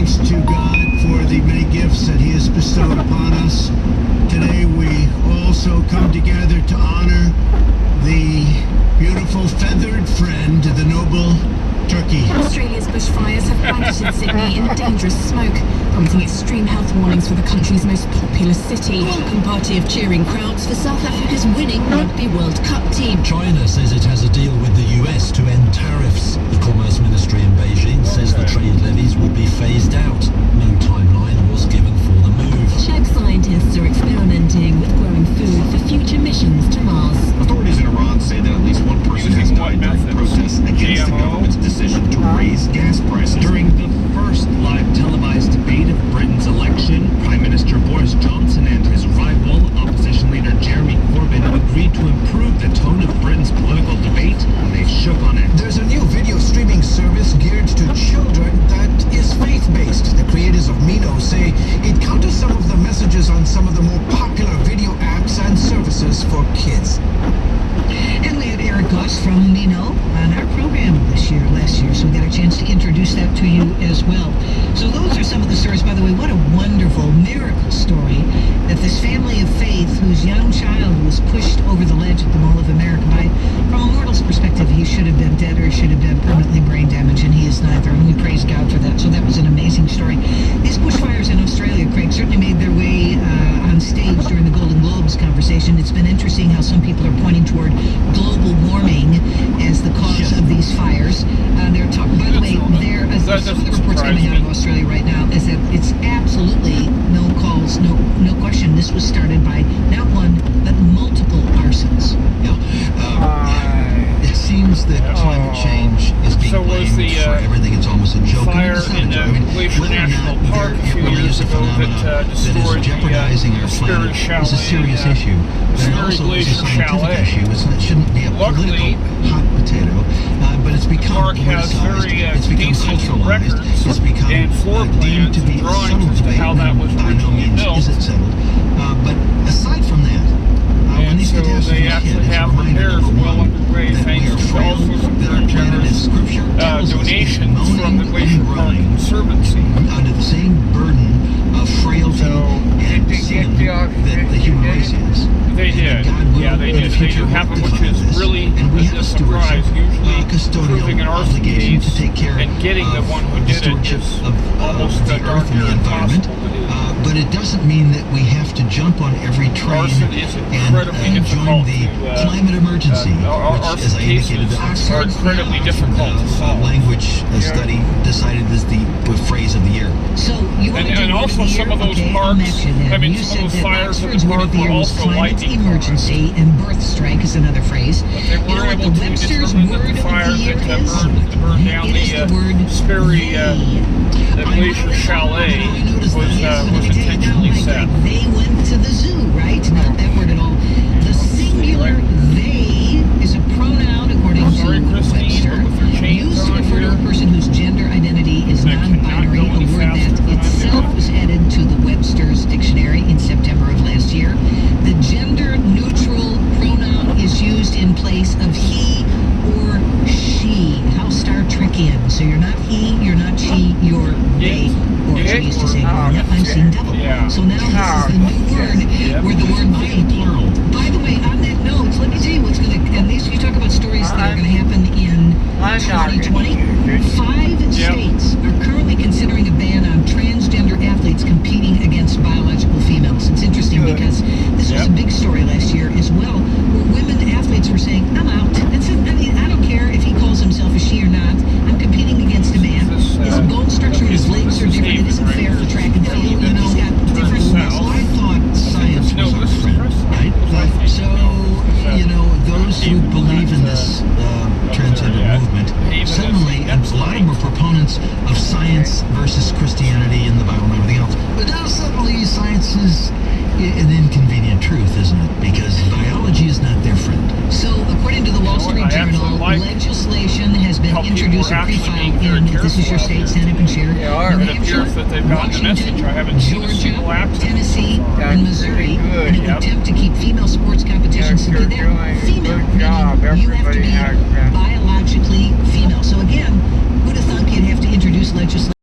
thanks to God for the many gifts that He has bestowed upon us. Today we also come together to honor the beautiful feathered friend, the noble turkey. Australia's bushfires have blanketed Sydney in dangerous smoke, prompting extreme health warnings for the country's most populous city. Welcome party of cheering crowds for South Africa's winning Rugby World Cup team. China says it has a deal with the US to end tariffs. The Commerce Ministry in Beijing says the trade levies will be phased out. No timeline was given for the move. Czech scientists are experimenting with growing food for future missions to Mars. Authorities in Iran say that at least one person has died during protests against the government's decision to raise gas prices. During the first live televised debate of Britain's election, Prime Minister Boris Johnson and his rival, opposition leader Jeremy Corbyn, agreed to improve the tone of Britain's political debate when they shook on it. There's a new video streaming service geared to children that is faith-based. The creators of Mino say it counters some of the messages on some of the more popular video apps and services for kids. And we had Eric Goss from Mino on our program last year, so we got a chance to introduce that to you as well. So those are some of the stories. By the way, what a wonderful miracle story that this family of faith, whose young child was pushed over the ledge at the Mall of America by, from a mortal's perspective, he should have been dead or he should have been permanently brain damaged, and he is neither, and we praise God for that. So that was an amazing story. These bushfires in Australia, Craig, certainly made their way on stage during the Golden Globes conversation. It's been interesting how some people are pointing toward global warming as the cause of these fires. They're talking, by the way, some of the reports coming out of Australia right now is that it's absolutely no calls, no question. This was started by not one, but multiple arsons. It seems that climate change is being blamed for everything. It's almost a joke. Fire in Glacier National Park a few years ago that destroyed jeopardizing our planet is a serious issue. But it also is a scientific issue. It shouldn't be a political hot potato. But it's become park has very it's become decent culturalized. records It's become and floor deemed plans to be and a drawings settled as to debate. how that was By no originally means built. is it settled. But aside from that, when And these so catastrophes they hit, actually it's a have reminder, repairs number well one, underway that we thanks are to frail, also some that our very planet, as generous Scripture tells us, is donations from the moaning Glacier and Park groaning Conservancy. under the same burden of frailty and sin that the human race is. They did. Yeah, they did. They do have it, which is really a surprise. Usually proving an arson case and getting the one who did it is almost the darn earth and near the environment. impossible to do. But it doesn't mean that we have to jump on every train Arson is incredibly and join difficult the to, climate emergency, which, as I indicated, the are incredibly difficult to solve. language study decided is the phrase of the year. So you want to do And word also of the some year? of those Okay, I'll parks, match you then. I mean, You some of said those that fires in Oxford's the word park of the were year was also climate lightning emergency, and birth strike is another phrase. But they You know were what able the to Webster's determine word that the of fire the year that is? burned down It is the word Sperry the Glacier Chalet was intentionally set. They went to the zoo, right? Not that word at all. The singular they is a pronoun according Sorry, to Christine, Webster, but with your chains used to on refer to here, a person whose gender identity is I cannot non-binary, go a any word faster that than I'm itself doing. was added to the Webster's dictionary in September of last year. The gender-neutral pronoun is used in place of he or she. How Star Trekian. So you're not he, you're not she, you're they. Or as we used to say growing up, I'm seeing double. Yeah. So now this is the new word where the word they plural. By the way, on that note, let me tell you what's going to, and these, you talk about stories that are going to happen in 2020. 5 states are currently considering a ban on transgender athletes competing against biological females. It's interesting because this was a big story last year as well, where women athletes were saying, I'm out. That's it. I mean, I don't care if he calls himself a she or not. I'm competing against a man. His bone structure and his legs are different. It isn't fair for track and field. You know, he's got different muscles. I thought science was our friend, right? So, you know, those who believe in this transgender movement, suddenly, and a lot of them are proponents of science versus Christianity and the Bible and everything else. But now suddenly science is an inconvenient truth, isn't it? Because biology is not their friend. So, according to the Wall Street Journal, legislation has been introduced or pre-filed in, if this is your state, stand up and share, New Hampshire, Washington, Georgia, Tennessee, and Missouri, and it would attempt to keep female sports competitions to be there. Female, meaning you have to be biologically female. So again, who'd have thunk you'd have to introduce legislation